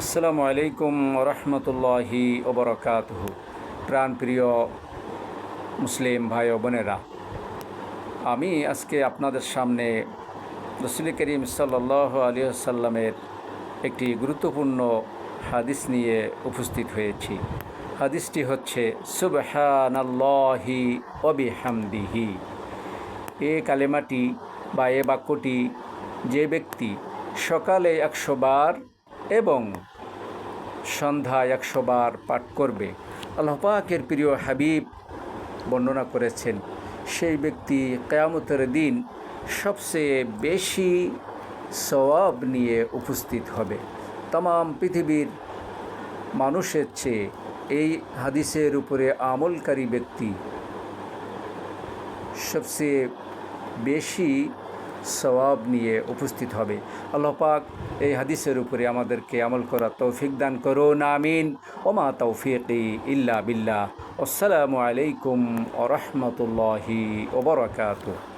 আসসালামু আলাইকুম রহমতুল্লাহি ওবরাকাতুহু। প্রাণপ্রিয় মুসলিম ভাই ও বোনেরা, আমি আজকে আপনাদের সামনে রাসূল করিম সাল্লাল্লাহু আলাইহি ওয়াসাল্লামের একটি গুরুত্বপূর্ণ হাদিস নিয়ে উপস্থিত হয়েছি। হাদিসটি হচ্ছে সুবহানাল্লাহি ওয়া বিহামদিহি। এ কালেমাটি বা এ বাক্যটি যে ব্যক্তি সকালে 100 বার এবং সন্ধ্যায় 100 বার পাঠ করবে, আল্লাহ পাকের প্রিয় হাবিব বর্ণনা করেছেন, সেই ব্যক্তি কিয়ামতের দিন সবচেয়ে বেশি সওয়াব নিয়ে উপস্থিত হবে। তামাম পৃথিবীর মানুষের চেয়ে এই হাদিসের উপরে আমলকারী ব্যক্তি সবচেয়ে বেশি সওয়াব নিয়ে উপস্থিত হবে। আল্লাহ পাক এই হাদিসের উপরে আমাদেরকে আমল করার তৌফিক দান করুন, আমিন। ওমা তৌফিকি ইল্লা বিল্লাহ। আসসালামু আলাইকুম ওয়া রাহমাতুল্লাহি ওয়া বারাকাতুহু।